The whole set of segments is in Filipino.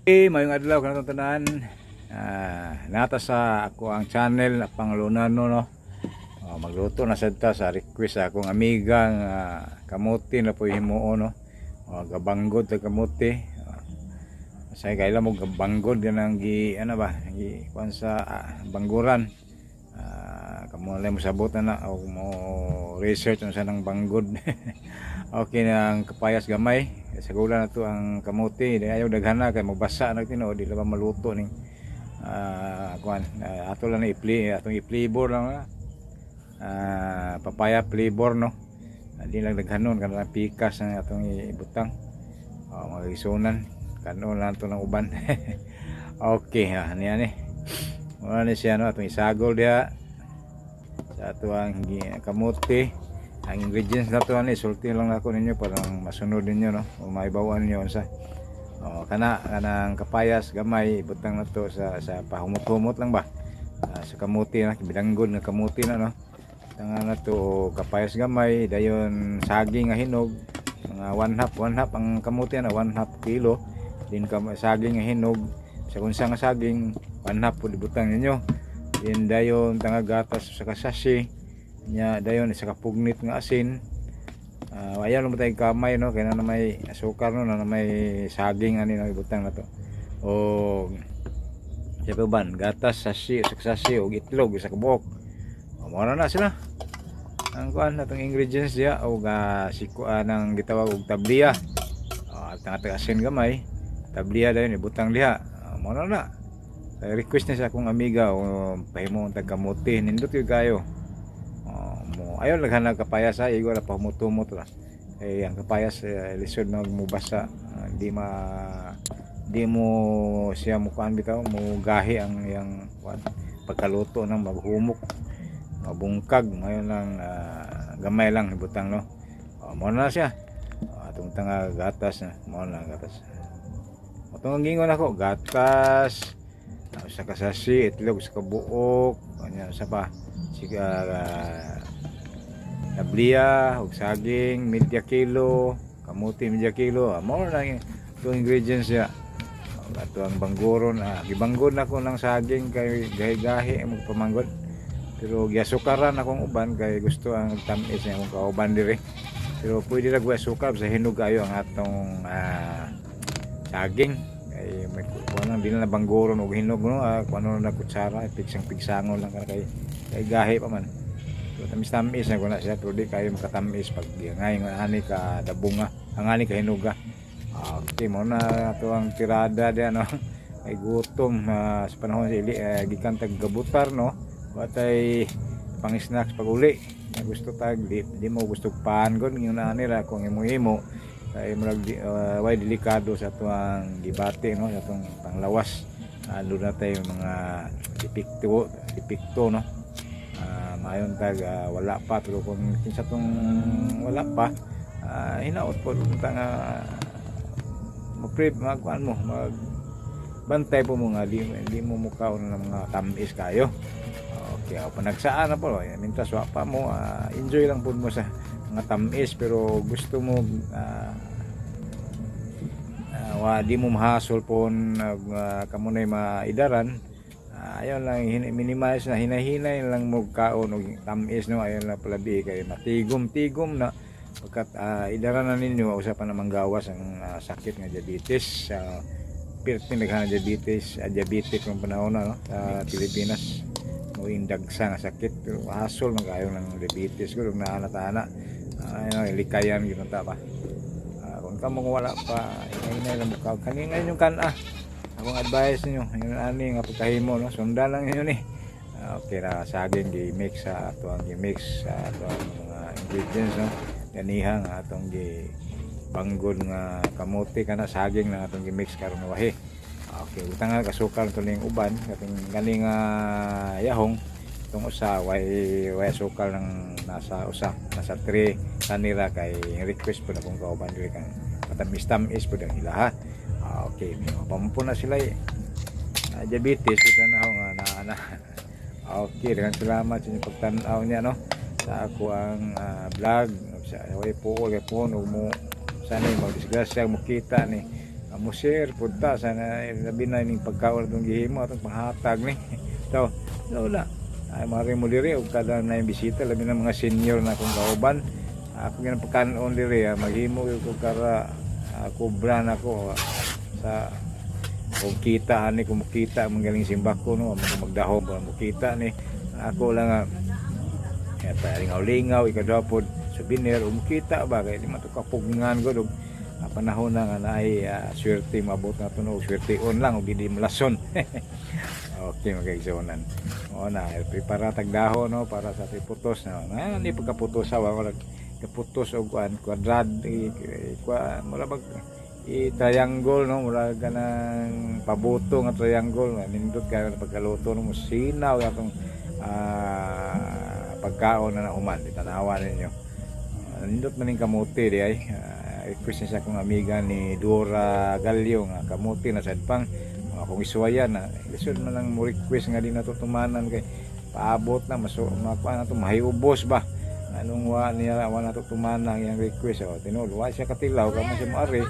Mayong adlaw kanang tanan. Nata sa ako ang channel na Panglunano no. Magluto na sad ta sa request sa akong amiga nga kamote na po himuon no. Gabanggod ta kamote. Say kaila mo gabanggod ganang gi ano ba, gi kuan sa bangguran. Kamo lang mo sabot na o mo research unsa nang banggod. Okay na ang kapayas gamay sa gula na to ang kamote di ayaw daghana kay mabasa na tino di ba maluto ning kuan ato lang atong i-flavor lang papaya flavor no. Di lang daghanon kana pikas na atong ibutang mga isunan kanon lang to ng uban. Okay niya ni wala ni siya no atong isagol dia sa ato ang kamote. Ang ingredients na to isulti lang ako ninyo para masunod ninyo no o maibawan niyo unsa kanang kapayas gamay butang na to sa pahumot-humot lang ba sa kamuti na bilanggod nga kamuti na no tanga na to kapayas gamay dayon saging nga hinog mga 1/2 ang kamuti na 1/2 kilo din saging nga hinog sa unsa nga saging 1/2 pud butang ninyo din dayon tanga gatas sa kasashi nya dayon isa ka pugnit nga asin. Ayaw lang tay kamay no kay na may asukar no na may saging ani no ibutang na to o ban gatas sashi og itlog isa ka buok mo na sila ang kuan natong ingredients dia o sikuan ang gitawag og tabliya tanga asin gamay tabliya dayon ibutang diha mo na request na sa akong amiga o pahimo tag kamote nindot gyud kayo. Ayaw naghanag kapayas ay wala pa humutumot ra ang kapayas lisod na mubasa di mo siya mukuan bitaw mo gahi ang yang pagkaluto ng maghumok mabungkag ngayon lang gamay lang ibutang no mo na siya atong tanga gatas na mo na gatas atong gingon ako gatas sa kasashi itlog sa kabuok kanya sa pa siga tabliya ug saging media kilo kamuti media kilo mao lang yung ingredients ya ato ang banggoron gibanggod na ko ng saging kay gahi-gahi mo pamanggod pero giasukaran akong uban kay gusto ang tamis niya akong kauban dire pero pwede ra gwa sukar sa hinog ayo ang atong saging kay may kuan din na banggoron og hinog no kuno na kutsara pigsang-pigsangon lang kay gahi pa man. Tamis-tamis na ko na siya pero di kayo makatamis pag ngay nga ani ka dabunga ang ani ka hinuga. Okay mo na ito ang tirada diyan no ay gutom sa panahon sa ili gikan tag gabutar no batay pang snacks pag uli gusto tag di mo gusto paangon yung ani ra kung imo kay murag way delikado sa tuang gibati no sa tong panglawas lalo na tayo mga depekto no mayon tag wala pa pero kung kinsa tong wala pa hinaot po unta nga magkuan mo magbantay po mo nga di mo mukaon ng mga tamis kayo. Okay panagsaan na po mintas wa pa mo enjoy lang po mo sa mga tamis pero gusto mo di mo mahasol po kamo na maidaran ayaw lang minimize na hinahinay lang mo kaon og tamis no ayaw lang palabi kay matigom-tigom na pagkat idara na ninyo usapan na manggawas ang sakit nga diabetes perting daghang diabetes ng panahon na no sa Pilipinas mo indagsa nga sakit pero hasol man kayo ng diabetes ko na ana-ana likayan gyud ta pa kung kamo wala pa hinahinay lang mo kaon kanina yung akong advice niyo yung ani nga pagkahimo no sundan lang niyo ni okay ra saging gi-mix sa ato ang gi-mix sa ato ang mga ingredients no ganiha nga atong gi banggod nga kamote kana saging na atong gi-mix karon nga wahi. Okay utang nga kasukal to ning uban kating gani nga yahong tong usa way sukal ng nasa 3 kanira kay request po na kung kauban diri kang matamis-tamis po ang ilaha. Okay, pampo na sila diabetes ito na ako nga na okay, dengan salamat sa inyong pagtanaw niya no sa ako ang vlog sa way po kay po mo sana magdisgrasya mo kita ni amo share punta sana labi na ning pagkaon atong gihimo atong panghatag ni. So wala ay mari mo diri og kada na bisita labi na mga senior na akong kauban. Ako gyud pagkaon diri maghimo ko kara kubra na ko sa kung kita ani kung makita magaling simbako no magdahom mo kita ni ako lang eta lingaw-lingaw ikadapod souvenir umkita ba kay di matukapugngan ko dog panahon na nga naay swerte mabot na tunog swerte on lang ug di malason. Okay mga igsunan o na prepara tagdahon no para sa putos na ni pagkaputos sa wala kaputos og kwadrad mura bag i-triangle no mura ganang pabuto nga triangle nindot kay pagkaluto no musinaw atong pagkaon na human itanawa ninyo nindot maning kamote di ay request niya akong amiga ni Dora Galyo nga kamote na sad pang akong isuwayan na lisod man lang mo request nga di natutumanan kay paabot na makuha na to mahiubos ba anong wa niya wa natutumanan ang request o tinulwa siya katilaw kamo siya maari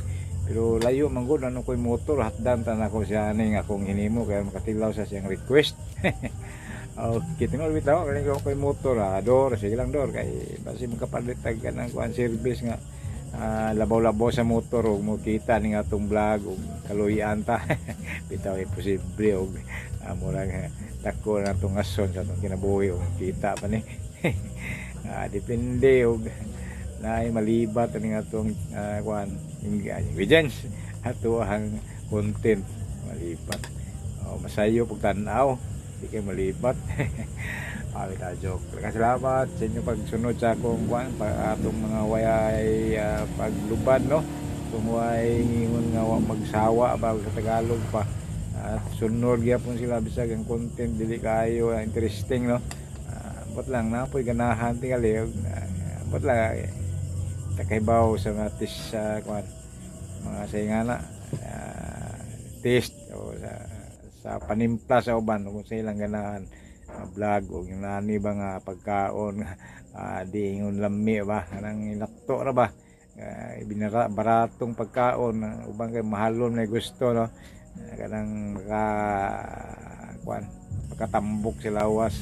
pero layo man gud ano koy motor hatdan tan ako siya ning akong hinimo kaya makatilaw sa siyang request. Okay, tingol bitaw kani ko koy motor dor sige lang dor kay basi makapalit tag kanang kuan service nga labaw-labaw sa motor ug mo kita ning atong vlog ug kaluyan ta. Bitaw imposible og murag dako na tong ason sa atong kinabuhi ug kita pa ni. Depende og naay malibat ning atong kuan ingredients ato ang content malibat. Masayo pag tan-aw di kay malibat. Ta joke. Salamat sa inyo pagsunod sa akong kuan atong mga wayay paglubad no. Kung way ingon nga magsawa ba sa Tagalog pa. Sunod gyapon sila bisag ang content dili kayo interesting no. Bot lang na po'y ganahan tingali bot lang takaybaw sa mga test sa kuan mga sayngana test o sa panimpla sa uban kung sa ilang ganahan vlog o yung nani ba nga pagkaon di ingon lami ba kanang inakto ra ba binara baratong pagkaon ubang kay mahalon na gusto no kanang kuan makatambok sa lawas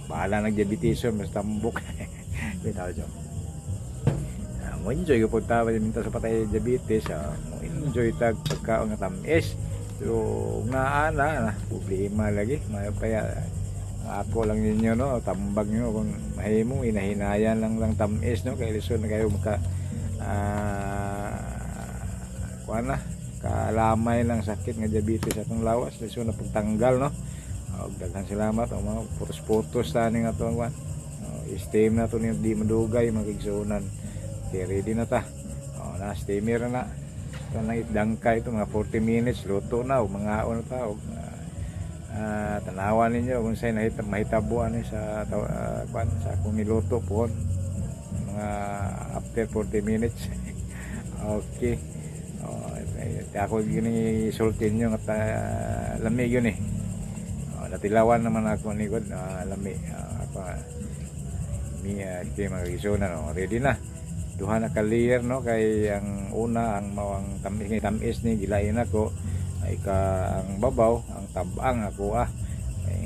bahala nag-diabeteson mas tambok. Bitaw jo mo enjoy ko pud ta minta sa patay diabetes mo enjoy tag pagkaon nga tamis pero naana problema lagi mapaya ako lang ninyo no tambag nyo kung mahimo inahinayan lang tamis no kay lisod na kayo maka kuan na kalamay lang sakit nga diabetes atong lawas lisod na pagtanggal no. Daghang salamat mga putos-putos tani nga to kuan steam na to ni di madugay magigsunan okay ready na ta na steamer na kanang itdangkay ito mga 40 minutes luto na o mga on ta og tanawan ninyo kung say mahitabuan sa kuan sa akong niluto po mga after 40 minutes. Okay ako gini sultin nyo at lamig yun natilawan naman ako ni God lami ako magisunan no ready na duha na ka-layer no kay ang una ang mawang tamis ni gilain ako ay ang babaw ang tabang ako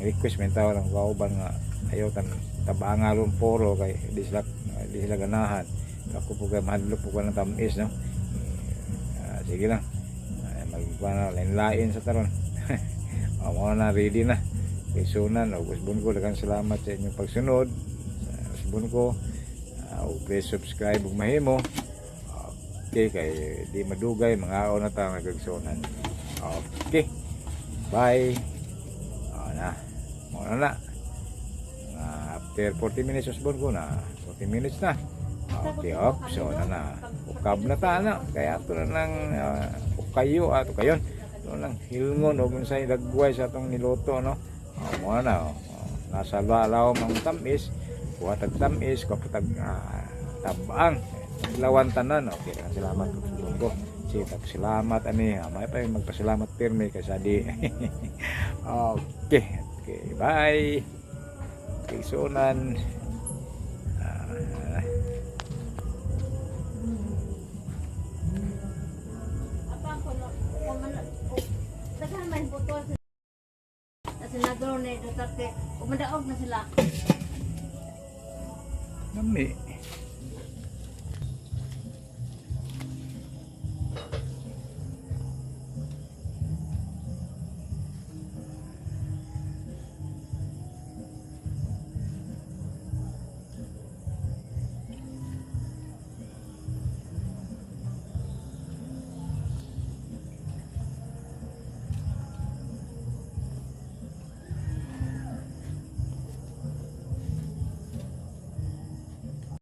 request men tawo lang kauban nga ayaw tan tabang alon poro kay di sila ganahan ako po kay mahadlok po ko ng tamis no sige lang magkuha na lain sa taron. Mo na ready na isunan o usbon ko daghang salamat sa inyong pagsunod sa usbon ko please subscribe ug mahimo okay kay di madugay mga na ta nga gagsunan. Okay bye na mo na after 40 minutes usbon ko na 40 minutes na okay so na ukab na ta na kaya ato na nang ukayo ato kayon lang hilngon og unsay dagway sa atong niluto no. Mo na nasa law mang tamis kuha tag tamis ko tag tabang lawan tanan okay salamat ko salamat ani may pa magpasalamat pirmi kay sadi. Okay bye kisunan. Ay, butol sila. Sa senador ni Duterte. Umadaog na sila. Dami.